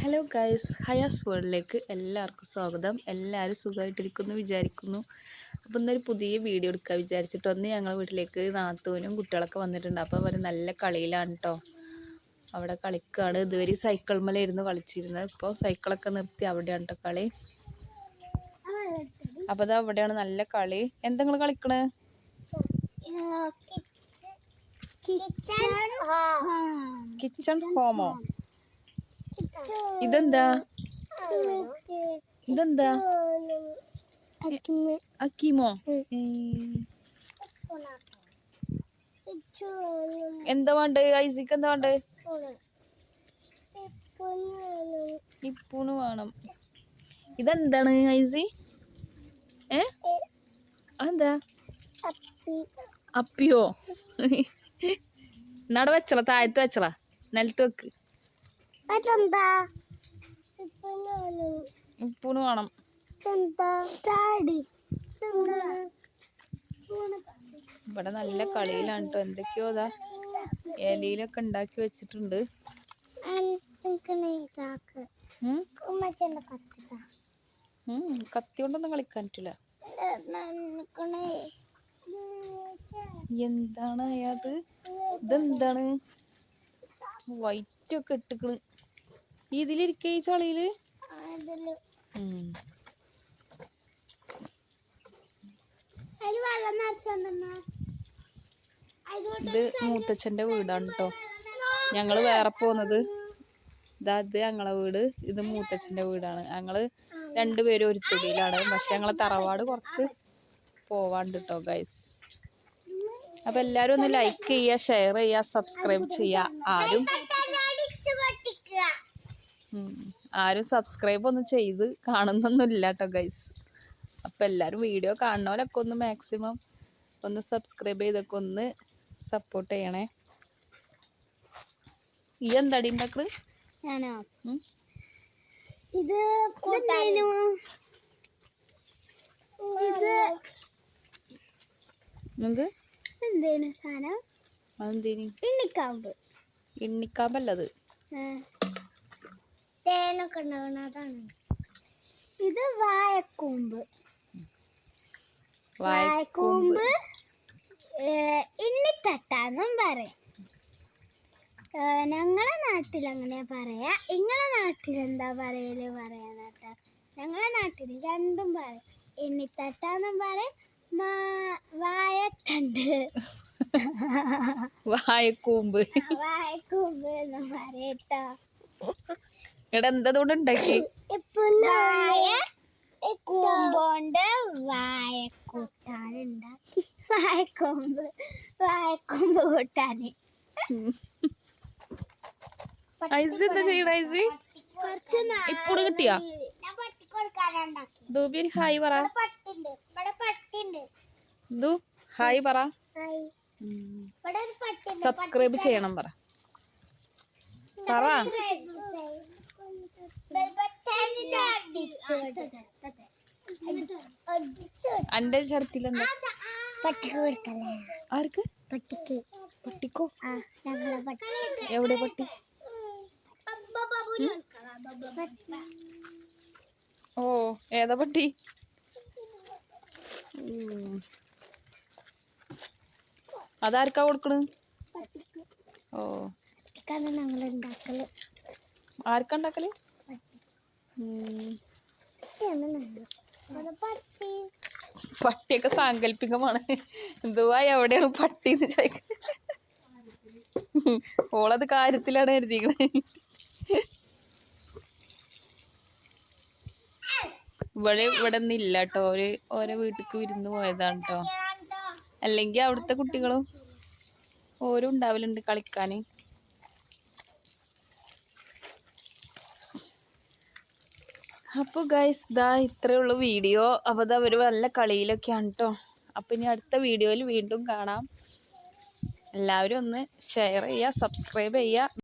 Hello guys, Hayas വേൾഡിലേക്ക് എല്ലാവർക്കും സ്വാഗതം. എല്ലാവരും സുഖമായിട്ടിരിക്കുന്നു വിചാരിക്കുന്നു. അപ്പോൾ ഇന്നൊരു പുതിയ വീഡിയോ എടുക്കാൻ വിചാരിച്ചിട്ട് ഒന്ന് ഞങ്ങൾ വീട്ടിലേക്ക് നാത്തൂനും കുട്ടികളൊക്കെ വന്നിട്ടുണ്ട്. അപ്പോൾ അവർ നല്ല കളിയിലാണ് കേട്ടോ. അവിടെ കളിക്കുകയാണ്. ഇതുവരെ സൈക്കിൾ മേലായിരുന്നു കളിച്ചിരുന്നത്. ഇപ്പോൾ സൈക്കിളൊക്കെ നിർത്തി അവിടെയാണ് കേട്ടോ കളി. അപ്പോൾ അത് അവിടെയാണ് നല്ല കളി. എന്താ നിങ്ങൾ കളിക്കണേ? Kitchen homo? ഇതെന്താ ഇതെന്താ അക്കീമോ? എന്താ വേണ്ട ഐസിക്ക്? എന്താ വേണ്ട? ഇപ്പൂണ് വേണം. ഇതെന്താണ് ഐസി? അതെന്താ? അപ്പിയോ? എന്നാടെ വെച്ചള, താഴത്ത് വെച്ചള, നിലത്ത് വെക്ക്. ഉപ്പൂണ് വേണം. ഇവിടെ നല്ല കളിയിലാണ് കേട്ടോ. എന്തൊക്കെയോ അതാ ഇലയിലൊക്കെ ഉണ്ടാക്കി വെച്ചിട്ടുണ്ട്. കത്തി കൊണ്ടൊന്നും കളിക്കാൻ പറ്റില്ല. എന്താണ് അത്? ഇതെന്താണ് വൈറ്റൊക്കെ ഇട്ടിക്കണ്? ഇതിലിരിക്ക ഈ ചളിയില്. ഇത് മൂത്തച്ഛന്റെ വീടാണ് കേട്ടോ. ഞങ്ങള് വേറെ പോന്നത്. ഇത് ഞങ്ങളെ വീട്, ഇത് മൂത്തച്ഛന്റെ വീടാണ്. ഞങ്ങള് രണ്ടുപേരും ഒരു തൊടിയിലാണ്. പക്ഷെ ഞങ്ങളെ തറവാട് കുറച്ച് പോവാണ്ട് കേട്ടോ ഗൈസ്. അപ്പൊ എല്ലാരും ഒന്ന് ലൈക്ക് ചെയ്യുക, ഷെയർ ചെയ്യുക, സബ്സ്ക്രൈബ് ചെയ്യുക. ആരും സബ്സ്ക്രൈബ് ഒന്നും ചെയ്ത് കാണുന്നൊന്നുമില്ല കേട്ടോ ഗൈസ്. അപ്പം എല്ലാവരും വീഡിയോ കാണുന്നവരൊക്കെ ഒന്ന് മാക്സിമം ഒന്ന് സബ്സ്ക്രൈബ് ചെയ്തൊക്കെ ഒന്ന് സപ്പോർട്ട് ചെയ്യണേ. ഈ എന്താടി ഉണ്ടാക്കണ്? ഇണ്ണിക്കാമ്പല്ലത്. ഇത് വാഴക്കൂമ്പ്. വാഴക്കൂമ്പ് ഇണ്ണിത്തട്ടാന്നും പറയും. ഞങ്ങളെ നാട്ടിൽ അങ്ങനെ പറയാ. നിങ്ങളെ നാട്ടിൽ എന്താ പറയല് പറയാനാട്ടാ? ഞങ്ങളെ നാട്ടിൽ രണ്ടും പറയും. ഇണ്ണിത്തട്ടാന്നും പറയും, വാഴത്തണ്ട്, വാഴക്കൂമ്പ് എന്ന് പറയട്ടോ. ഇവിടെ എന്തോണ്ട് ഉണ്ടാക്കി? കൂമ്പോണ്ട് വാഴക്കൂട്ടാനുണ്ടാക്കി. വാഴക്കൂമ്പ് കൂട്ടാന്. ഐസി എന്താ ചെയ്യണ? ഐസി ഇപ്പോഴും കിട്ടിയാ? ദൂബി ഒരു ഹായ് പറ. ദൂ ഹായ് പറ. സബ്സ്ക്രൈബ് ചെയ്യണം പറ. അന്റെ ചടത്തിലെന്താ? ആർക്ക്? പട്ടിക്കോ? എവിടെ പട്ടി? ഓ, ഏതാ പട്ടി? അതാർക്കാ കൊടുക്കണ്? ഓ, ആർക്കാ ഉണ്ടാക്കല്? പട്ടിയൊക്കെ സാങ്കല്പികമാണ്. എന്തുവാ എവിടെയാണ് പട്ടിന്ന് ചോദിക്കുന്നത്? ഓളത് കാര്യത്തിലാണ് എഴുതിക്കണേ. ഇവിടെ ഒന്നും ഇല്ല കേട്ടോ. ഓരോ വീട്ടിക്ക് വിരുന്ന് പോയതാണ് കേട്ടോ. അല്ലെങ്കിൽ അവിടുത്തെ കുട്ടികളും ഓരും ഉണ്ടാവലുണ്ട് കളിക്കാന്. അപ്പോൾ ഗൈസ് ഇത്രയേ ഉള്ളൂ വീഡിയോ. അപ്പോൾ അവർ നല്ല കളിയിലൊക്കെയാണ് കേട്ടോ. അപ്പോൾ ഇനി അടുത്ത വീഡിയോയിൽ വീണ്ടും കാണാം. എല്ലാവരും ഒന്ന് ഷെയർ ചെയ്യുക, സബ്സ്ക്രൈബ് ചെയ്യുക.